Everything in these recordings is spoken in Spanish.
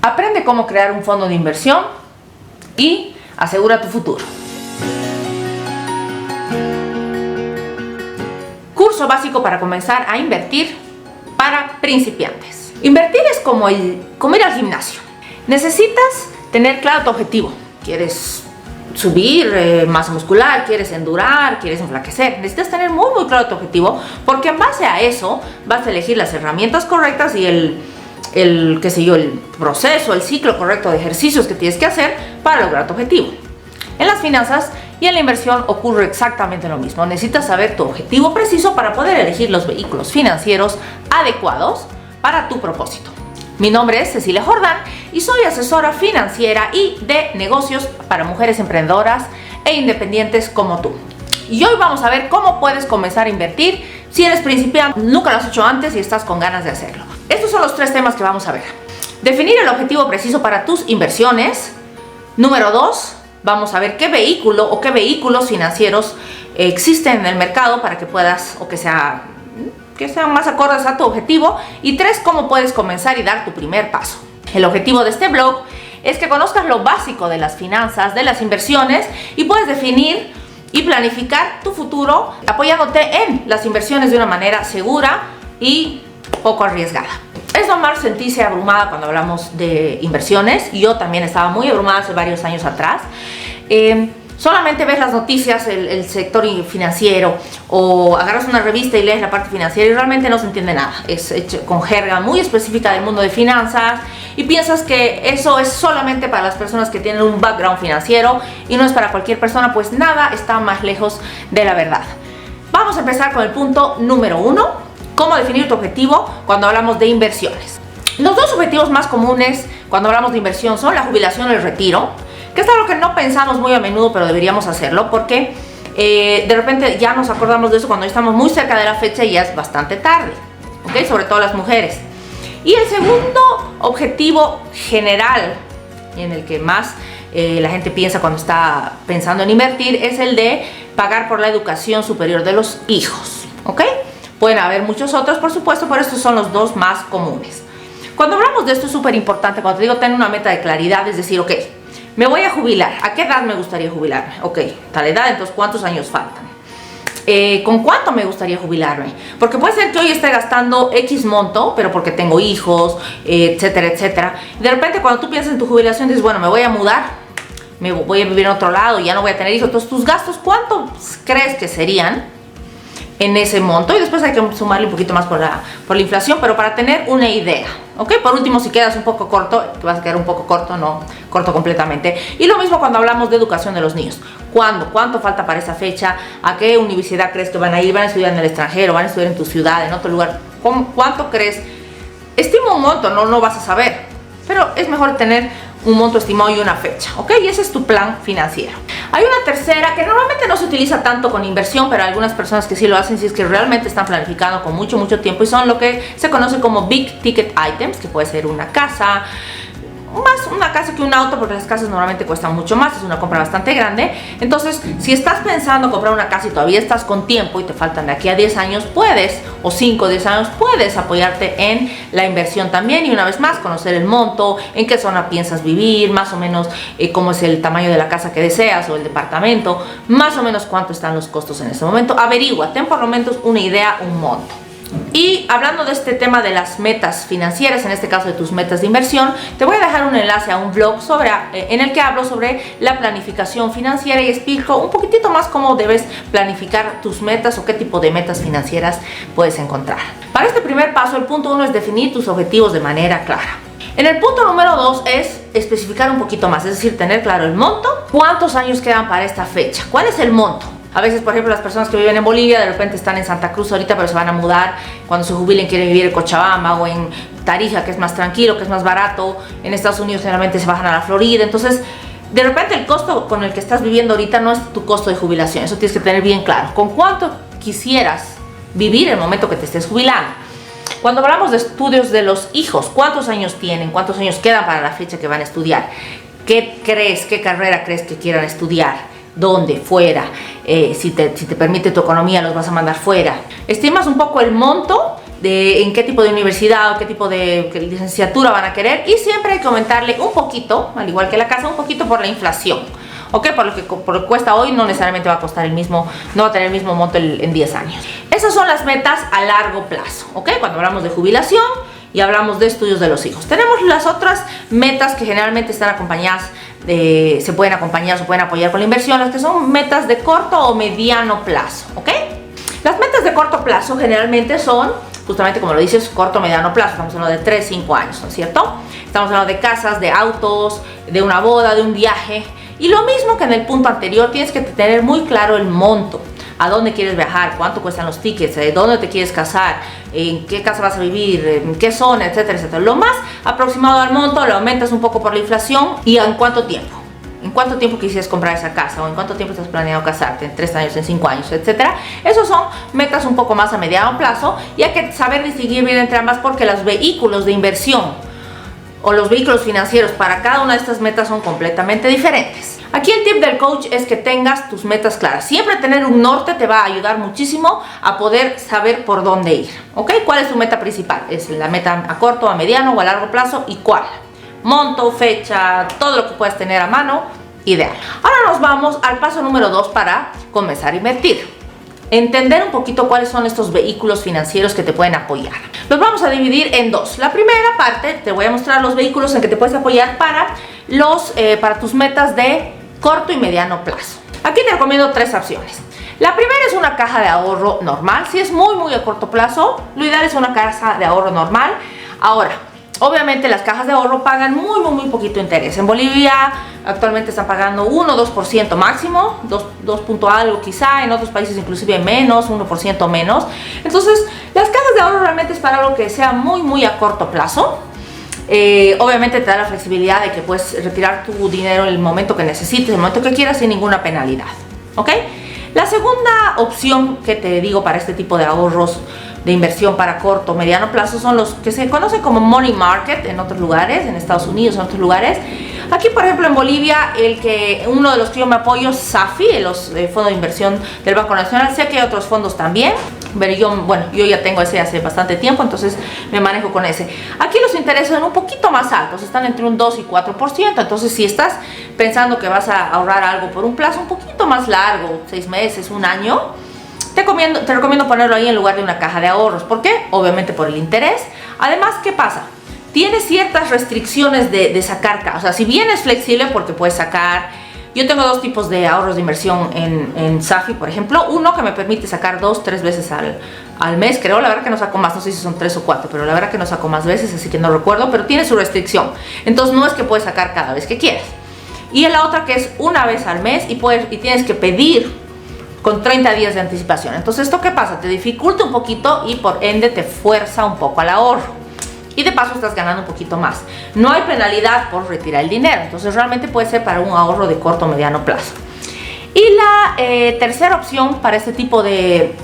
Aprende cómo crear un fondo de inversión y asegura tu futuro. Curso básico para comenzar a invertir para principiantes. Invertir es como ir al gimnasio. Necesitas tener claro tu objetivo. ¿Quieres subir masa muscular? ¿Quieres endurar? ¿Quieres enflaquecer? Necesitas tener muy claro tu objetivo, porque en base a eso vas a elegir las herramientas correctas y el proceso, el ciclo correcto de ejercicios que tienes que hacer para lograr tu objetivo. En las finanzas y en la inversión ocurre exactamente lo mismo. Necesitas saber tu objetivo preciso para poder elegir los vehículos financieros adecuados para tu propósito. Mi nombre es Cecilia Jordán y soy asesora financiera y de negocios para mujeres emprendedoras e independientes como tú. Y hoy vamos a ver cómo puedes comenzar a invertir si eres principiante, nunca lo has hecho antes y estás con ganas de hacerlo. Estos son los 3 temas que vamos a ver. Definir el objetivo preciso para tus inversiones. Número 2, vamos a ver qué vehículo o qué vehículos financieros existen en el mercado para que puedas que sean más acordes a tu objetivo. Y 3, cómo puedes comenzar y dar tu primer paso. El objetivo de este blog es que conozcas lo básico de las finanzas, de las inversiones y puedes definir y planificar tu futuro apoyándote en las inversiones de una manera segura y poco arriesgada. Es normal sentirse abrumada cuando hablamos de inversiones. Yo también estaba muy abrumada hace varios años atrás. Solamente ves las noticias, el sector financiero, o agarras una revista y lees la parte financiera y realmente no se entiende nada. Es hecho con jerga muy específica del mundo de finanzas y piensas que eso es solamente para las personas que tienen un background financiero y no es para cualquier persona. Pues nada está más lejos de la verdad. Vamos a empezar con el punto número 1, cómo definir tu objetivo cuando hablamos de inversiones. Los 2 objetivos más comunes cuando hablamos de inversión son la jubilación y el retiro, que es algo que no pensamos muy a menudo, pero deberíamos hacerlo porque de repente ya nos acordamos de eso cuando estamos muy cerca de la fecha y ya es bastante tarde, ¿ok? Sobre todo las mujeres. Y el segundo objetivo general, en el que más la gente piensa cuando está pensando en invertir, es el de pagar por la educación superior de los hijos, ¿ok? Pueden haber muchos otros, por supuesto, pero estos son los 2 más comunes. Cuando hablamos de esto es súper importante, cuando te digo tener una meta de claridad, es decir, ok, me voy a jubilar. ¿A qué edad me gustaría jubilarme? Ok, tal edad, entonces ¿cuántos años faltan? ¿Con cuánto me gustaría jubilarme? Porque puede ser que hoy esté gastando X monto, pero porque tengo hijos, etcétera, etcétera. De repente cuando tú piensas en tu jubilación dices, bueno, me voy a mudar, me voy a vivir en otro lado, ya no voy a tener hijos. Entonces tus gastos, ¿cuántos crees que serían en ese monto? Y después hay que sumarle un poquito más por la inflación, pero para tener una idea, ¿ok? Por último, si quedas un poco corto, te vas a quedar un poco corto, no corto completamente. Y lo mismo cuando hablamos de educación de los niños. ¿Cuánto falta para esa fecha? ¿A qué universidad crees que van a ir? ¿Van a estudiar en el extranjero? ¿Van a estudiar en tu ciudad, en otro lugar? ¿Cuánto crees? Estima un monto, no vas a saber, pero es mejor tener un monto estimado y una fecha, ¿ok? Y ese es tu plan financiero. Hay una tercera que normalmente no se utiliza tanto con inversión, pero hay algunas personas que sí lo hacen si es que realmente están planificando con mucho tiempo, y son lo que se conoce como big ticket items, que puede ser una casa, más una casa que un auto, porque las casas normalmente cuestan mucho más, es una compra bastante grande. Entonces, si estás pensando comprar una casa y todavía estás con tiempo y te faltan de aquí a 10 años, puedes, o 5 o 10 años, puedes apoyarte en la inversión también. Y una vez más, conocer el monto, en qué zona piensas vivir, más o menos cómo es el tamaño de la casa que deseas o el departamento, más o menos cuánto están los costos en ese momento. Averigua, ten por lo menos una idea, un monto. Y hablando de este tema de las metas financieras, en este caso de tus metas de inversión, te voy a dejar un enlace a un blog en el que hablo sobre la planificación financiera y explico un poquitito más cómo debes planificar tus metas o qué tipo de metas financieras puedes encontrar. Para este primer paso, el punto 1 es definir tus objetivos de manera clara. En el punto número 2 es especificar un poquito más, es decir, tener claro el monto, cuántos años quedan para esta fecha, cuál es el monto. A veces, por ejemplo, las personas que viven en Bolivia de repente están en Santa Cruz ahorita, pero se van a mudar. Cuando se jubilen quieren vivir en Cochabamba o en Tarija, que es más tranquilo, que es más barato. En Estados Unidos generalmente se bajan a la Florida. Entonces, de repente el costo con el que estás viviendo ahorita no es tu costo de jubilación. Eso tienes que tener bien claro. ¿Con cuánto quisieras vivir el momento que te estés jubilando? Cuando hablamos de estudios de los hijos, ¿cuántos años tienen? ¿Cuántos años quedan para la fecha que van a estudiar? ¿Qué carrera crees que quieran estudiar? ¿Dónde? Fuera. Si te permite tu economía, los vas a mandar fuera. Estimas un poco el monto en qué tipo de universidad o qué tipo de licenciatura van a querer, y siempre hay que aumentarle un poquito, al igual que la casa, un poquito por la inflación. ¿Ok? Por lo que cuesta hoy no necesariamente va a costar el mismo, no va a tener el mismo monto en 10 años. Esas son las metas a largo plazo, ¿ok? Cuando hablamos de jubilación y hablamos de estudios de los hijos. Tenemos las otras metas que generalmente están acompañadas, se pueden acompañar, se pueden apoyar con la inversión, las que son metas de corto o mediano plazo, ¿ok? Las metas de corto plazo generalmente son, justamente como lo dices, corto o mediano plazo. Estamos hablando de 3, 5 años, ¿no es cierto? Estamos hablando de casas, de autos, de una boda, de un viaje. Y lo mismo que en el punto anterior, tienes que tener muy claro el monto, a dónde quieres viajar, cuánto cuestan los tickets, dónde te quieres casar, en qué casa vas a vivir, en qué zona, etcétera, etcétera. Lo más aproximado al monto lo aumentas un poco por la inflación. ¿Y en cuánto tiempo? ¿En cuánto tiempo quisieras comprar esa casa? ¿O en cuánto tiempo estás planeado casarte? ¿En 3 años, en 5 años, etcétera? Esos son metas un poco más a mediano plazo, y hay que saber distinguir bien entre ambas, porque los vehículos de inversión o los vehículos financieros para cada una de estas metas son completamente diferentes. Aquí el tip del coach es que tengas tus metas claras. Siempre tener un norte te va a ayudar muchísimo a poder saber por dónde ir, ¿ok? ¿Cuál es tu meta principal? ¿Es la meta a corto, a mediano o a largo plazo? ¿Y cuál? Monto, fecha, todo lo que puedas tener a mano, ideal. Ahora nos vamos al paso número 2 para comenzar a invertir. Entender un poquito cuáles son estos vehículos financieros que te pueden apoyar. Los vamos a dividir en dos. La primera parte, te voy a mostrar los vehículos en que te puedes apoyar para tus metas de corto y mediano plazo. Aquí te recomiendo 3 opciones. La primera es una caja de ahorro normal. Si es muy a corto plazo, lo ideal es una caja de ahorro normal. Ahora, obviamente las cajas de ahorro pagan muy poquito interés. En Bolivia actualmente están pagando 1 o 2% máximo, 2 punto algo quizá, en otros países inclusive menos, 1% menos. Entonces las cajas de ahorro realmente es para algo que sea muy a corto plazo. Obviamente te da la flexibilidad de que puedes retirar tu dinero en el momento que necesites, en el momento que quieras, sin ninguna penalidad, ¿ok? La segunda opción que te digo para este tipo de ahorros de inversión para corto o mediano plazo son los que se conocen como money market en otros lugares, en Estados Unidos, en otros lugares. Aquí, por ejemplo, en Bolivia, uno de los que yo me apoyo es SAFI, los fondos de inversión del Banco Nacional. Sé que hay otros fondos también, pero yo ya tengo ese hace bastante tiempo, entonces me manejo con ese. Aquí los intereses son un poquito más altos, están entre un 2 y 4%. Entonces, si estás pensando que vas a ahorrar algo por un plazo un poquito más largo, 6 meses, un año, te recomiendo ponerlo ahí en lugar de una caja de ahorros. ¿Por qué? Obviamente por el interés. Además, ¿qué pasa? Tiene ciertas restricciones de sacar, o sea, si bien es flexible porque puedes sacar. Yo tengo 2 tipos de ahorros de inversión en SAFI, por ejemplo. Uno que me permite sacar 2, 3 veces al mes, creo. La verdad que no saco más, no sé si son 3 o 4, pero la verdad que no saco más veces, así que no recuerdo, pero tiene su restricción. Entonces no es que puedes sacar cada vez que quieras. Y la otra que es una vez al mes y tienes que pedir con 30 días de anticipación. Entonces, ¿esto qué pasa? Te dificulta un poquito y por ende te fuerza un poco al ahorro. Y de paso estás ganando un poquito más. No hay penalidad por retirar el dinero. Entonces, realmente puede ser para un ahorro de corto o mediano plazo. Y la tercera opción para este tipo de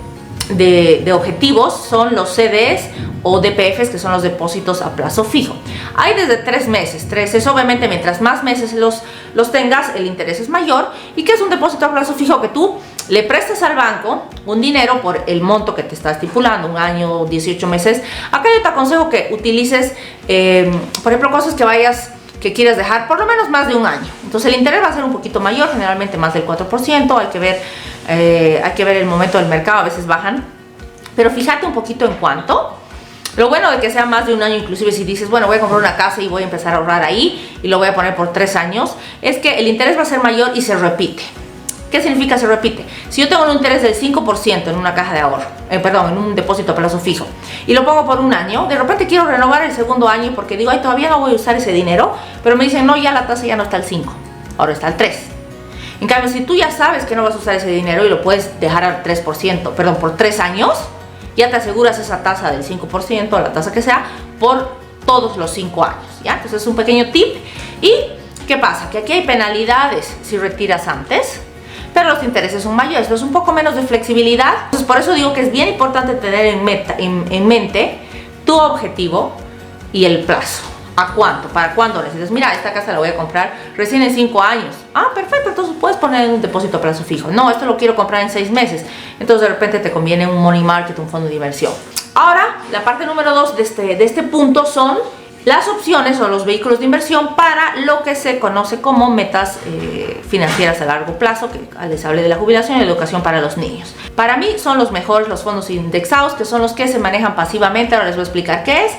objetivos son los CDs o DPFs, que son los depósitos a plazo fijo. Hay desde 3 meses. 3 es obviamente mientras más meses los tengas, el interés es mayor. ¿Y qué es un depósito a plazo fijo? Que tú le prestas al banco un dinero por el monto que te está estipulando, 1 año, 18 meses. Acá yo te aconsejo que utilices, por ejemplo, cosas que quieras dejar por lo menos más de 1 año. Entonces el interés va a ser un poquito mayor, generalmente más del 4%. Hay que ver el momento del mercado, a veces bajan. Pero fíjate un poquito en cuánto. Lo bueno de que sea más de 1 año, inclusive si dices, bueno, voy a comprar una casa y voy a empezar a ahorrar ahí y lo voy a poner por 3 años, es que el interés va a ser mayor y se repite. ¿Qué significa se repite? Si yo tengo un interés del 5% en una caja de ahorro, en un depósito a plazo fijo, y lo pongo por 1 año, de repente quiero renovar el segundo año porque digo, ay, todavía no voy a usar ese dinero, pero me dicen, no, ya la tasa ya no está al 5, ahora está al 3. En cambio, si tú ya sabes que no vas a usar ese dinero y lo puedes dejar al 3%, por 3 años, ya te aseguras esa tasa del 5%, o la tasa que sea, por todos los 5 años, ¿ya? Entonces es un pequeño tip. ¿Y qué pasa? Que aquí hay penalidades si retiras antes, pero los intereses son mayores, entonces un poco menos de flexibilidad. Entonces por eso digo que es bien importante tener en mente tu objetivo y el plazo. ¿A cuánto? ¿Para cuándo necesitas? Mira, esta casa la voy a comprar recién en 5 años. Ah, perfecto, entonces puedes poner un depósito a plazo fijo. No, esto lo quiero comprar en 6 meses. Entonces de repente te conviene un money market, un fondo de inversión. Ahora, la parte número 2 de este punto son las opciones o los vehículos de inversión para lo que se conoce como metas financieras a largo plazo, que les hablé de la jubilación y la educación para los niños. Para mí son los mejores los fondos indexados, que son los que se manejan pasivamente. Ahora les voy a explicar qué es.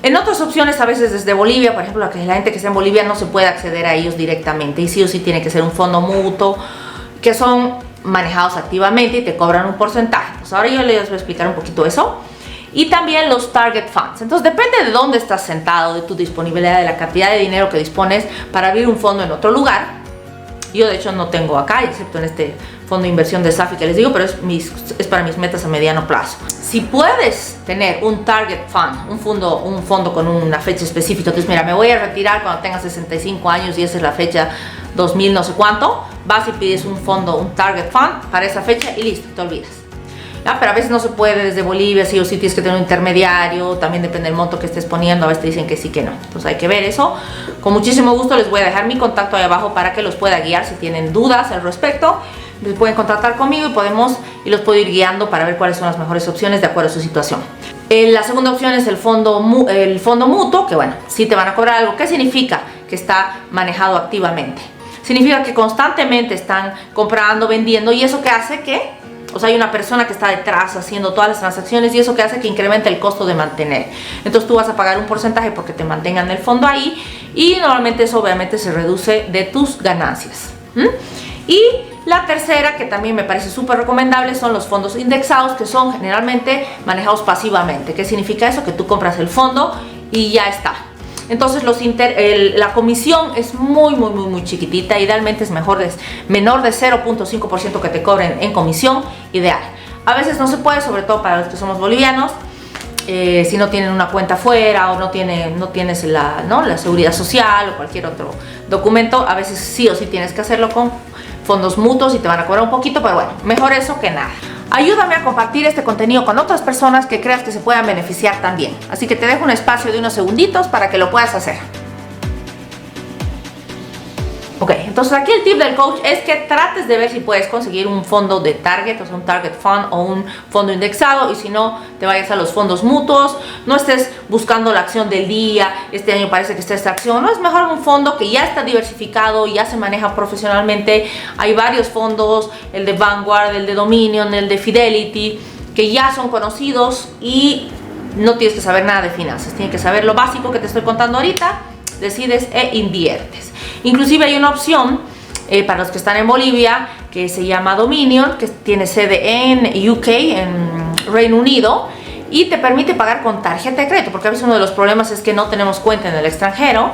En otras opciones, a veces desde Bolivia, por ejemplo, la gente que está en Bolivia no se puede acceder a ellos directamente, y sí o sí tiene que ser un fondo mutuo, que son manejados activamente y te cobran un porcentaje. Pues ahora yo les voy a explicar un poquito eso. Y también los target funds. Entonces depende de dónde estás sentado, de tu disponibilidad, de la cantidad de dinero que dispones para abrir un fondo en otro lugar. Yo de hecho no tengo acá, excepto en este fondo de inversión de SAFI que les digo, pero es para mis metas a mediano plazo. Si puedes tener un target fund, un fondo con una fecha específica, entonces mira, me voy a retirar cuando tenga 65 años y esa es la fecha 2000 no sé cuánto, vas y pides un fondo, un target fund para esa fecha y listo, te olvidas. Pero a veces no se puede desde Bolivia, sí o sí tienes que tener un intermediario, también depende del monto que estés poniendo, a veces te dicen que sí, que no. Entonces hay que ver eso. Con muchísimo gusto les voy a dejar mi contacto ahí abajo para que los pueda guiar si tienen dudas al respecto. Les pueden contactar conmigo y los puedo ir guiando para ver cuáles son las mejores opciones de acuerdo a su situación. La segunda opción es el fondo mutuo, que bueno, sí te van a cobrar algo. ¿Qué significa? Que está manejado activamente. Significa que constantemente están comprando, vendiendo, y eso que hace que hay una persona que está detrás haciendo todas las transacciones, y eso que hace que incremente el costo de mantener. Entonces tú vas a pagar un porcentaje porque te mantengan el fondo ahí, y normalmente eso obviamente se reduce de tus ganancias. Y la tercera, que también me parece súper recomendable, son los fondos indexados, que son generalmente manejados pasivamente. ¿Qué significa eso? Que tú compras el fondo y ya está. Entonces la comisión es muy chiquitita. Idealmente es menor de 0.5% que te cobren en comisión, ideal. A veces no se puede, sobre todo para los que somos bolivianos, si no tienen una cuenta fuera o no tienes la seguridad social o cualquier otro documento. A veces sí o sí tienes que hacerlo con fondos mutuos y te van a cobrar un poquito, pero bueno, mejor eso que nada. Ayúdame a compartir este contenido con otras personas que creas que se puedan beneficiar también. Así que te dejo un espacio de unos segunditos para que lo puedas hacer. Ok, entonces aquí el tip del coach es que trates de ver si puedes conseguir un fondo de target, o sea, un target fund o un fondo indexado, y si no, te vayas a los fondos mutuos. No estés buscando la acción del día, este año parece que está esta acción. No, es mejor un fondo que ya está diversificado, ya se maneja profesionalmente. Hay varios fondos, el de Vanguard, el de Dominion, el de Fidelity, que ya son conocidos y no tienes que saber nada de finanzas. Tienes que saber lo básico que te estoy contando ahorita, decides e inviertes. Inclusive hay una opción para los que están en Bolivia que se llama Dominion, que tiene sede en UK, en Reino Unido, y te permite pagar con tarjeta de crédito, porque a veces uno de los problemas es que no tenemos cuenta en el extranjero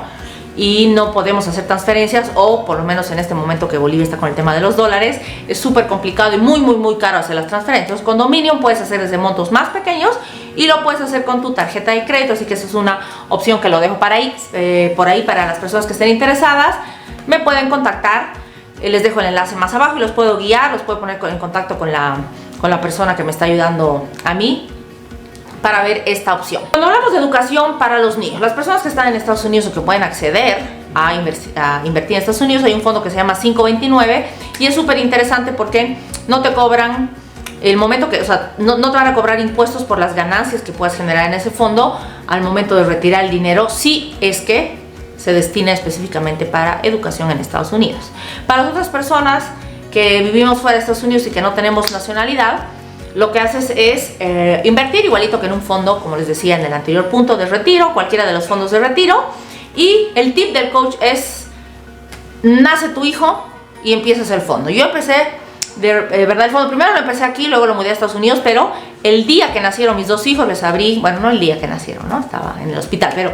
y no podemos hacer transferencias, o por lo menos en este momento que Bolivia está con el tema de los dólares, es súper complicado y muy caro hacer las transferencias. Entonces con Dominion puedes hacer desde montos más pequeños y lo puedes hacer con tu tarjeta de crédito, así que esa es una opción que lo dejo por ahí para las personas que estén interesadas. Me pueden contactar, les dejo el enlace más abajo y los puedo guiar, los puedo poner en contacto con la persona que me está ayudando a mí para ver esta opción. Cuando hablamos de educación para los niños, las personas que están en Estados Unidos o que pueden acceder a invertir en Estados Unidos, hay un fondo que se llama 529 y es súper interesante porque no te cobran el momento que, no te van a cobrar impuestos por las ganancias que puedas generar en ese fondo al momento de retirar el dinero, si es que se destina específicamente para educación en Estados Unidos. Para las otras personas que vivimos fuera de Estados Unidos y que no tenemos nacionalidad, lo que haces es invertir igualito que en un fondo, como les decía en el anterior punto, de retiro, cualquiera de los fondos de retiro. Y el tip del coach es: nace tu hijo y empiezas el fondo. Yo empecé verdad el fondo, primero lo empecé aquí, luego lo mudé a Estados Unidos, pero el día que nacieron mis dos hijos les abrí, bueno, no el día que nacieron, ¿no? Estaba en el hospital, pero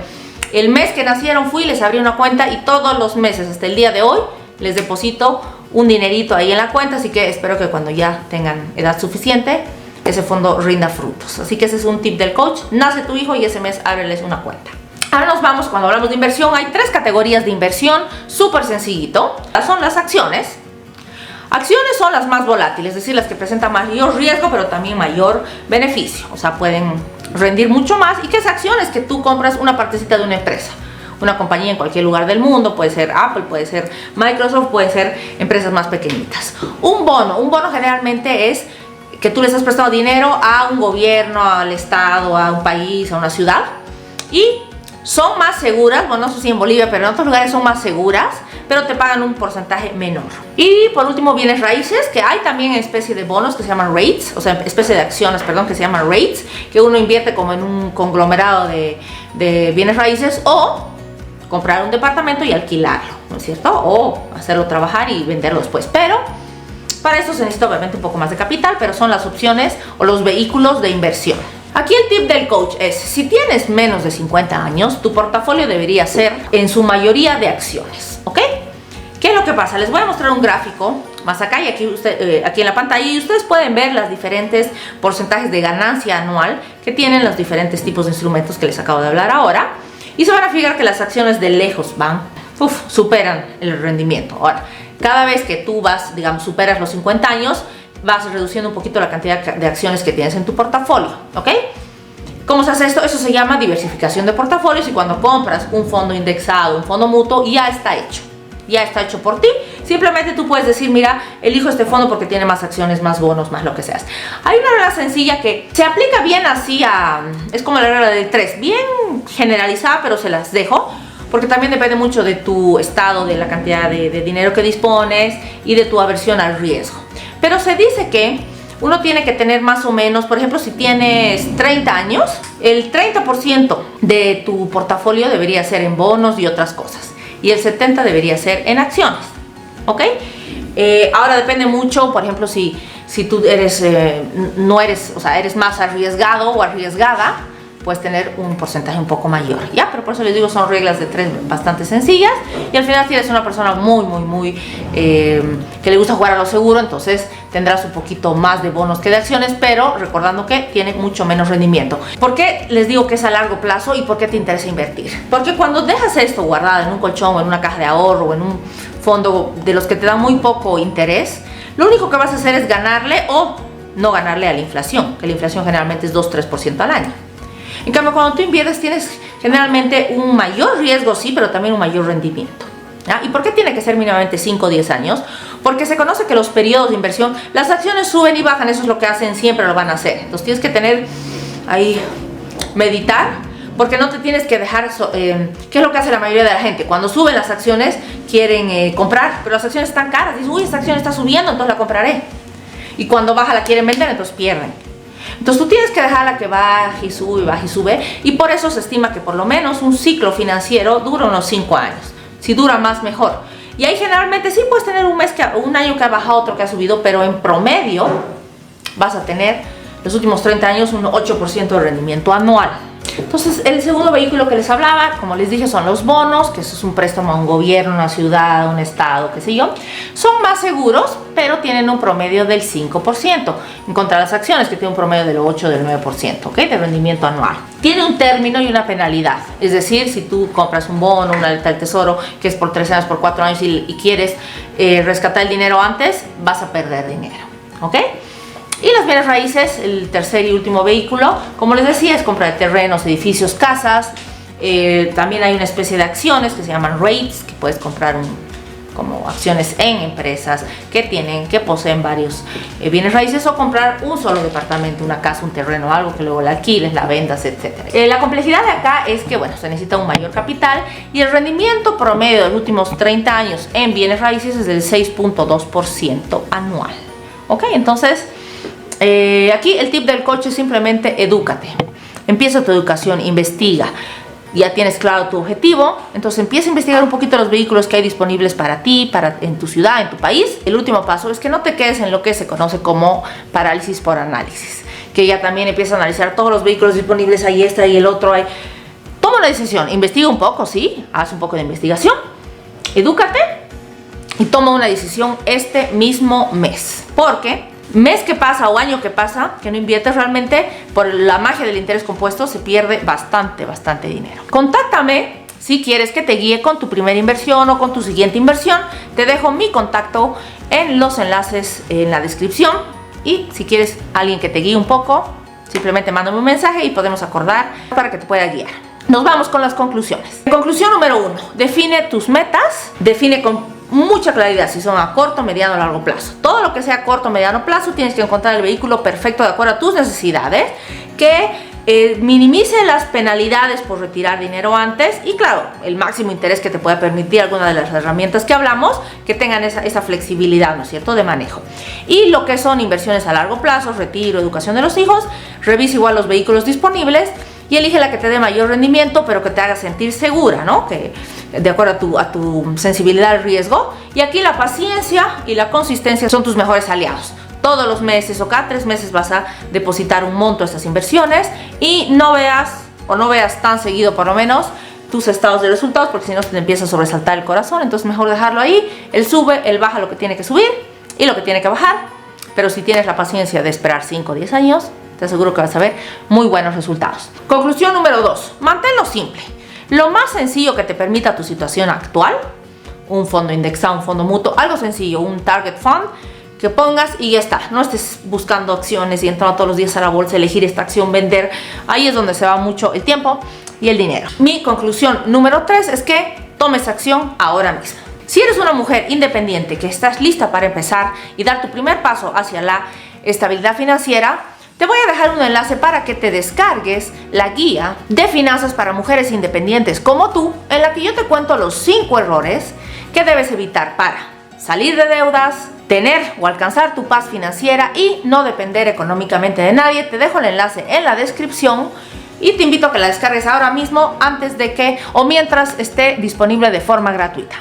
el mes que nacieron fui, les abrí una cuenta y todos los meses hasta el día de hoy les deposito un dinerito ahí en la cuenta, así que espero que cuando ya tengan edad suficiente ese fondo rinda frutos. Así que ese es un tip del coach: nace tu hijo y ese mes ábreles una cuenta. Ahora nos vamos, cuando hablamos de inversión, hay tres categorías de inversión, súper sencillito. Son las acciones. Acciones son las más volátiles, es decir, las que presentan mayor riesgo pero también mayor beneficio, o sea, pueden rendir mucho más. ¿Y qué es acciones? Que tú compras una partecita de una empresa, una compañía en cualquier lugar del mundo, puede ser Apple, puede ser Microsoft, puede ser empresas más pequeñitas. Un bono generalmente es que tú les has prestado dinero a un gobierno, al estado, a un país, a una ciudad, y son más seguras, bueno, no sé si en Bolivia, pero en otros lugares son más seguras, pero te pagan un porcentaje menor. Y por último, bienes raíces, que hay también especie de bonos que se llaman rates, o sea, especie de acciones, perdón, que se llaman rates, que uno invierte como en un conglomerado de bienes raíces, o comprar un departamento y alquilarlo, ¿no es cierto? O hacerlo trabajar y venderlo después. Pero para esto se necesita obviamente un poco más de capital, pero son las opciones o los vehículos de inversión. Aquí el tip del coach es, si tienes menos de 50 años, tu portafolio debería ser en su mayoría de acciones, ¿ok? ¿Qué es lo que pasa? Les voy a mostrar un gráfico más acá y aquí, aquí en la pantalla, y ustedes pueden ver los diferentes porcentajes de ganancia anual que tienen los diferentes tipos de instrumentos que les acabo de hablar ahora, y se van a fijar que las acciones de lejos superan el rendimiento. Ahora, cada vez que tú vas, digamos, superas los 50 años, vas reduciendo un poquito la cantidad de acciones que tienes en tu portafolio, ¿ok? ¿Cómo se hace esto? Eso se llama diversificación de portafolios, y cuando compras un fondo indexado, un fondo mutuo, ya está hecho. Ya está hecho por ti. Simplemente tú puedes decir, mira, elijo este fondo porque tiene más acciones, más bonos, más lo que seas. Hay una regla sencilla que se aplica bien así es como la regla del 3, bien generalizada, pero se las dejo, porque también depende mucho de tu estado, de la cantidad de dinero que dispones y de tu aversión al riesgo. Pero se dice que uno tiene que tener más o menos, por ejemplo, si tienes 30 años, el 30% de tu portafolio debería ser en bonos y otras cosas, y el 70% debería ser en acciones, ¿ok? Ahora depende mucho, por ejemplo, si tú eres, eres más arriesgado o arriesgada, puedes tener un porcentaje un poco mayor, ¿ya? Pero por eso les digo, son reglas de 3 bastante sencillas, y al final si eres una persona muy que le gusta jugar a lo seguro, entonces tendrás un poquito más de bonos que de acciones, pero recordando que tiene mucho menos rendimiento. ¿Por qué les digo que es a largo plazo y por qué te interesa invertir? Porque cuando dejas esto guardado en un colchón o en una caja de ahorro o en un fondo de los que te dan muy poco interés, lo único que vas a hacer es ganarle o no ganarle a la inflación, que la inflación generalmente es 2-3% al año. En cambio, cuando tú inviertes tienes generalmente un mayor riesgo, sí, pero también un mayor rendimiento, ¿ya? ¿Y por qué tiene que ser mínimamente 5 o 10 años? Porque se conoce que los periodos de inversión, las acciones suben y bajan, eso es lo que hacen, siempre lo van a hacer. Entonces tienes que tener ahí, meditar, porque no te tienes que dejar, ¿qué es lo que hace la mayoría de la gente? Cuando suben las acciones quieren comprar, pero las acciones están caras, dicen, uy, esta acción está subiendo, entonces la compraré. Y cuando baja la quieren vender, entonces pierden. Entonces tú tienes que dejarla que baje y sube, y por eso se estima que por lo menos un ciclo financiero dura unos 5 años. Si dura más, mejor. Y ahí generalmente sí puedes tener un año que ha bajado, otro que ha subido, pero en promedio vas a tener los últimos 30 años un 8% de rendimiento anual. Entonces el segundo vehículo que les hablaba, como les dije, son los bonos, que eso es un préstamo a un gobierno, una ciudad, un estado, qué sé yo. Son más seguros, pero tienen un promedio del 5%, en contra de las acciones, que tienen un promedio del 8 o del 9%, ¿ok? De rendimiento anual. Tiene un término y una penalidad, es decir, si tú compras un bono, una lealtad al tesoro, que es por 3 años, por 4 años, y quieres rescatar el dinero antes, vas a perder dinero, ¿ok? Y las bienes raíces, el tercer y último vehículo, como les decía, es compra de terrenos, edificios, casas. También hay una especie de acciones que se llaman REITs, que puedes comprar como acciones en empresas que poseen varios bienes raíces, o comprar un solo departamento, una casa, un terreno, algo que luego la alquiles, la vendas, etc. La complejidad de acá es que, bueno, se necesita un mayor capital, y el rendimiento promedio de los últimos 30 años en bienes raíces es del 6.2% anual. ¿Ok? Entonces, aquí el tip del coach es simplemente edúcate. Empieza tu educación, investiga. Ya tienes claro tu objetivo, entonces empieza a investigar un poquito los vehículos que hay disponibles para ti, en tu ciudad, en tu país. El último paso es que no te quedes en lo que se conoce como parálisis por análisis, que ya también empieza a analizar todos los vehículos disponibles, ahí está y el otro hay. Toma una decisión, investiga un poco, sí, haz un poco de investigación, edúcate y toma una decisión este mismo mes, porque mes que pasa o año que pasa que no inviertes, realmente por la magia del interés compuesto se pierde bastante dinero. Contáctame si quieres que te guíe con tu primera inversión o con tu siguiente inversión. Te dejo mi contacto en los enlaces en la descripción, y si quieres alguien que te guíe un poco, simplemente mándame un mensaje y podemos acordar para que te pueda guiar. Nos vamos con las conclusiones. Conclusión número 1. Define tus metas, define con mucha claridad si son a corto, mediano o largo plazo. Todo lo que sea a corto, mediano plazo, tienes que encontrar el vehículo perfecto de acuerdo a tus necesidades, que minimice las penalidades por retirar dinero antes y claro, el máximo interés que te pueda permitir alguna de las herramientas que hablamos, que tengan esa flexibilidad, ¿no es cierto?, de manejo. Y lo que son inversiones a largo plazo, retiro, educación de los hijos, revisa igual los vehículos disponibles y elige la que te dé mayor rendimiento, pero que te haga sentir segura, ¿no?, que de acuerdo a tu sensibilidad al riesgo. Y aquí la paciencia y la consistencia son tus mejores aliados. Todos los meses o cada 3 meses vas a depositar un monto a estas inversiones y no veas tan seguido por lo menos tus estados de resultados, porque si no te empieza a sobresaltar el corazón. Entonces mejor dejarlo ahí. Él sube, él baja lo que tiene que subir y lo que tiene que bajar, pero si tienes la paciencia de esperar 5 o 10 años, te aseguro que vas a ver muy buenos resultados. Conclusión número 2, manténlo simple. Lo más sencillo que te permita tu situación actual, un fondo indexado, un fondo mutuo, algo sencillo, un target fund, que pongas y ya está. No estés buscando acciones y entrando todos los días a la bolsa, elegir esta acción, vender. Ahí es donde se va mucho el tiempo y el dinero. Mi conclusión número 3 es que tomes acción ahora mismo. Si eres una mujer independiente que estás lista para empezar y dar tu primer paso hacia la estabilidad financiera, te voy a dejar un enlace para que te descargues la guía de finanzas para mujeres independientes como tú, en la que yo te cuento los 5 errores que debes evitar para salir de deudas, tener o alcanzar tu paz financiera y no depender económicamente de nadie. Te dejo el enlace en la descripción y te invito a que la descargues ahora mismo antes de que o mientras esté disponible de forma gratuita.